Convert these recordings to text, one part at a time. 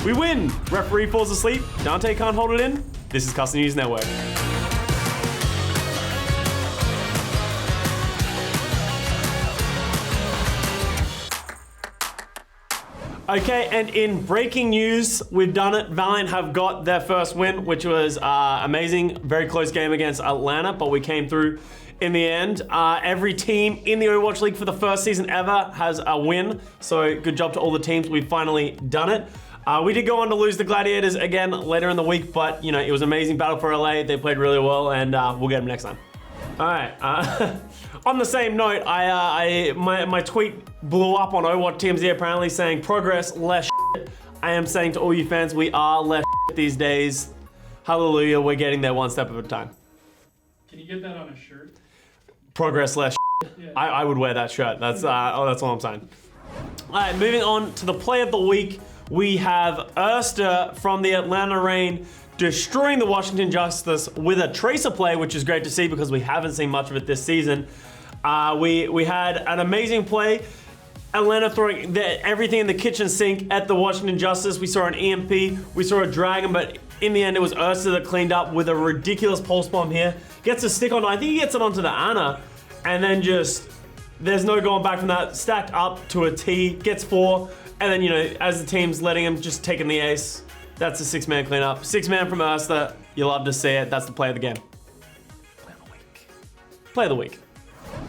We win. Referee falls asleep. Danteh can't hold it in. This is Custa News Network. Okay, and in breaking news, we've done it. Valiant have got their first win, which was amazing. Very close game against Atlanta, but we came through in the end. Every team in the Overwatch League for the first season ever has a win. So good job to all the teams. We've finally done it. We did go on to lose the Gladiators again later in the week, but you know, it was an amazing battle for LA. They played really well, and we'll get them next time. All right. On the same note, my tweet blew up on Overwatch TMZ apparently saying progress, less shit. I am saying to all you fans, we are less shit these days. Hallelujah, we're getting there one step at a time. Can you get that on a shirt? Progress, less shit. Yeah. I would wear that shirt. That's all I'm saying. All right, moving on to the play of the week. We have Erster from the Atlanta Reign destroying the Washington Justice with a Tracer play, which is great to see because we haven't seen much of it this season. We had an amazing play. Atlanta throwing everything in the kitchen sink at the Washington Justice. We saw an EMP, we saw a Dragon, but in the end it was Erster that cleaned up with a ridiculous pulse bomb here. Gets a stick on, I think he gets it onto the Ana, and then just, there's no going back from that. Stacked up to a T, gets 4, and then, you know, as the team's letting him, just taking the ace. That's a 6-man cleanup. 6-man from Erster. You love to see it. That's the play of the game. Play of the week. Play of the week.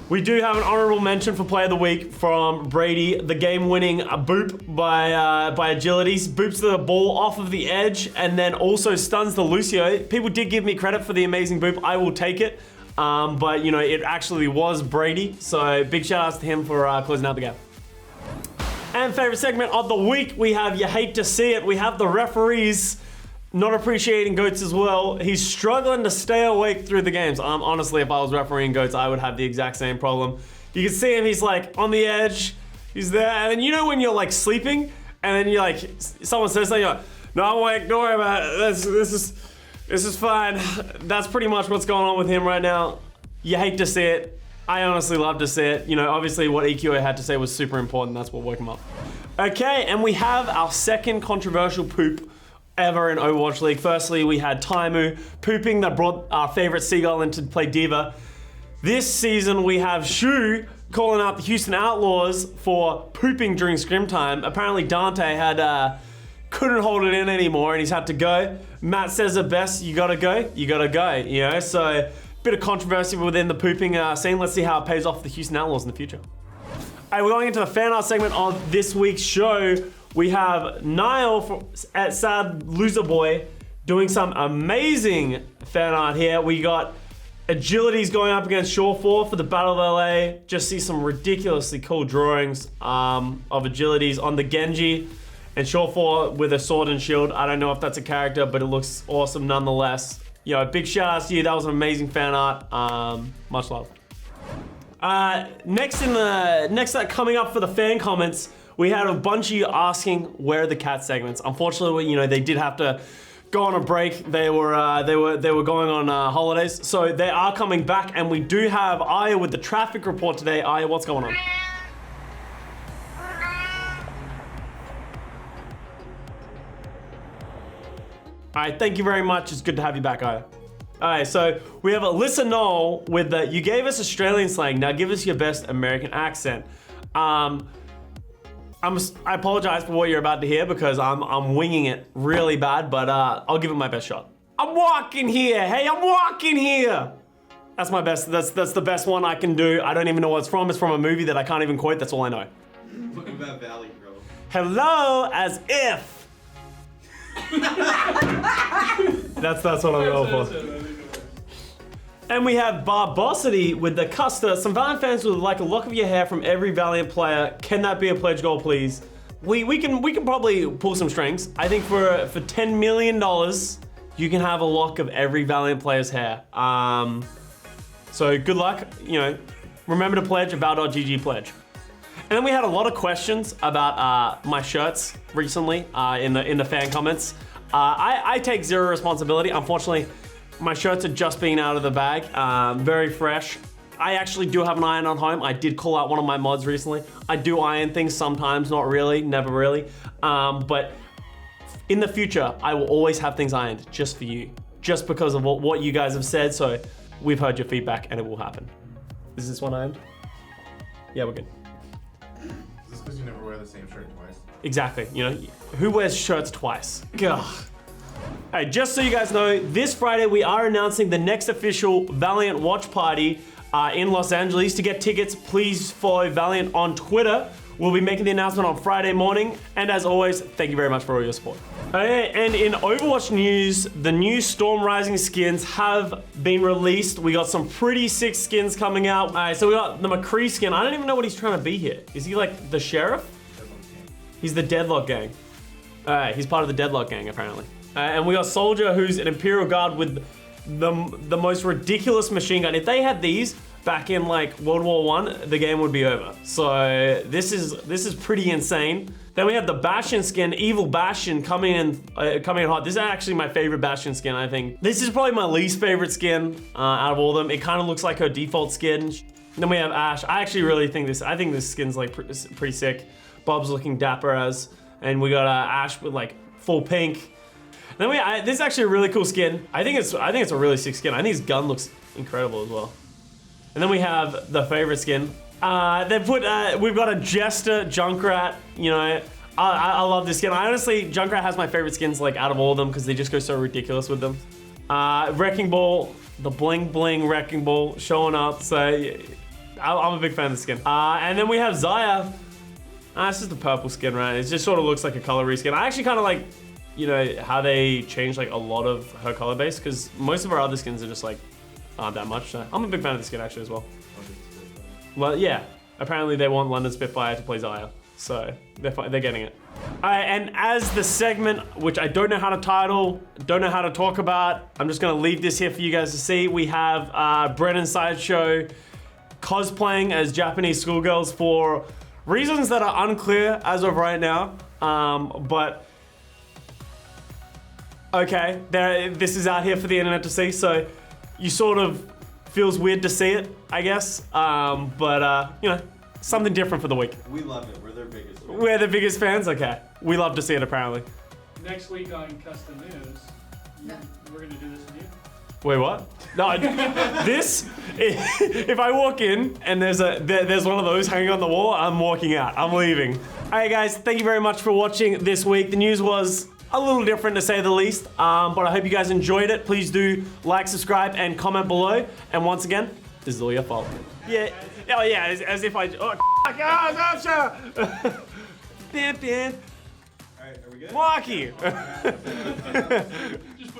We do have an honorable mention for play of the week from Brady. The game-winning boop by Agilities. Boops the ball off of the edge and then also stuns the Lucio. People did give me credit for the amazing boop. I will take it. But, you know, it actually was Brady. So big shout-outs to him for closing out the game. And favorite segment of the week, we have You Hate to See It. We have the referees not appreciating GOATs as well. He's struggling to stay awake through the games. Honestly, if I was refereeing GOATs, I would have the exact same problem. You can see him, he's like on the edge, he's there, and then you know when you're like sleeping, and then you're like, someone says something, you're like, no, I'm awake, don't worry about it, this is fine. That's pretty much what's going on with him right now. You hate to see it. I honestly love to see it. You know, obviously what EQA had to say was super important. That's what woke him up. Okay, and we have our second controversial poop ever in Overwatch League. Firstly, we had Taimu pooping that brought our favorite Seagull in to play Diva. This season, we have Shu calling out the Houston Outlaws for pooping during scrim time. Apparently, Danteh couldn't hold it in anymore and he's had to go. Matt says it best, you gotta go, you know? So, bit of controversy within the pooping scene. Let's see how it pays off the Houston Outlaws in the future. All right, we're going into the fan art segment of this week's show. We have Niall at Sad Loser Boy doing some amazing fan art here. We got Agilities going up against Shore4 for the Battle of LA. Just see some ridiculously cool drawings of Agilities on the Genji and Shore4 with a sword and shield. I don't know if that's a character, but it looks awesome nonetheless. Yo, big shout out to you. That was an amazing fan art. Much love. Next coming up for the fan comments, we had a bunch of you asking where are the cat segments. Unfortunately, you know, they did have to go on a break. They were going on holidays, so they are coming back, and we do have Aya with the traffic report today. Aya, what's going on? All right, thank you very much. It's good to have you back, Aya. All right, so we have Alyssa Knoll with the, you gave us Australian slang, now give us your best American accent. I apologize for what you're about to hear because I'm winging it really bad, but I'll give it my best shot. I'm walking here, hey, I'm walking here. That's my best, that's the best one I can do. I don't even know what it's from. It's from a movie that I can't even quote, that's all I know. What about Valiant, bro? Hello, as if. That's what I'm going for. And we have Barbosity with the Custa. Some Valiant fans would like a lock of your hair from every Valiant player. Can that be a pledge goal, please? We can probably pull some strings. I think for $10 million, you can have a lock of every Valiant player's hair. So good luck. You know, remember to pledge, val.gg pledge. And then we had a lot of questions about my shirts recently in the fan comments. I take zero responsibility. Unfortunately, my shirts are just being out of the bag, very fresh. I actually do have an iron on home. I did call out one of my mods recently. I do iron things sometimes, not really, never really. But in the future, I will always have things ironed just for you, just because of what you guys have said. So we've heard your feedback and it will happen. Is this one ironed? Yeah, we're good. Is this because you never wear the same shirt twice? Exactly. You know, who wears shirts twice? Gah. Hey, just so you guys know, this Friday we are announcing the next official Valiant watch party in Los Angeles. To get tickets, please follow Valiant on Twitter. We'll be making the announcement on Friday morning. And as always, thank you very much for all your support. And in Overwatch news, the new Storm Rising skins have been released. We got some pretty sick skins coming out. All right, so we got the McCree skin. I don't even know what he's trying to be here. Is he like the sheriff? He's the Deadlock gang. All right, he's part of the Deadlock gang apparently. And we got Soldier, who's an Imperial Guard with the most ridiculous machine gun. If they had these back in like World War I, the game would be over. So this is pretty insane. Then we have the Bastion skin, Evil Bastion coming in hot. This is actually my favorite Bastion skin, I think. This is probably my least favorite skin out of all of them. It kind of looks like her default skin. Then we have Ashe. I actually really think this skin's like pretty sick. Bob's looking dapper as, and we got Ashe with like full pink. Then this is actually a really cool skin. I think it's a really sick skin. I think his gun looks incredible as well. And then we have the favorite skin. we've got a Jester Junkrat. You know, I love this skin. Junkrat has my favorite skins like out of all of them because they just go so ridiculous with them. Wrecking Ball, the bling bling Wrecking Ball showing up. So I'm a big fan of the skin. And then we have Xayah. It's just a purple skin, right? It just sort of looks like a color reskin. I actually kind of like, you know, how they changed like a lot of her color base because most of our other skins are just like aren't that much. So I'm a big fan of the skin actually as well. Well, yeah. Apparently they want London Spitfire to play Xayah, so they're getting it. All right, and as the segment, which I don't know how to title, don't know how to talk about, I'm just gonna leave this here for you guys to see. We have Brennan Sideshow cosplaying as Japanese schoolgirls for reasons that are unclear as of right now, but okay, this is out here for the internet to see, so you sort of feels weird to see it, I guess, but you know, something different for the week. We love it. We're their biggest fans. We're the biggest fans? Okay. We love to see it, apparently. Next week on Custa News, we're gonna do this with you. Wait, what? No, this, if I walk in and there's one of those hanging on the wall, I'm walking out. I'm leaving. All right, guys, thank you very much for watching this week. The news was a little different to say the least, but I hope you guys enjoyed it. Please do like, subscribe, and comment below. And once again, this is all your fault. Yeah, oh yeah, as if I, oh, gotcha! Dan. All right, are we good? Marky!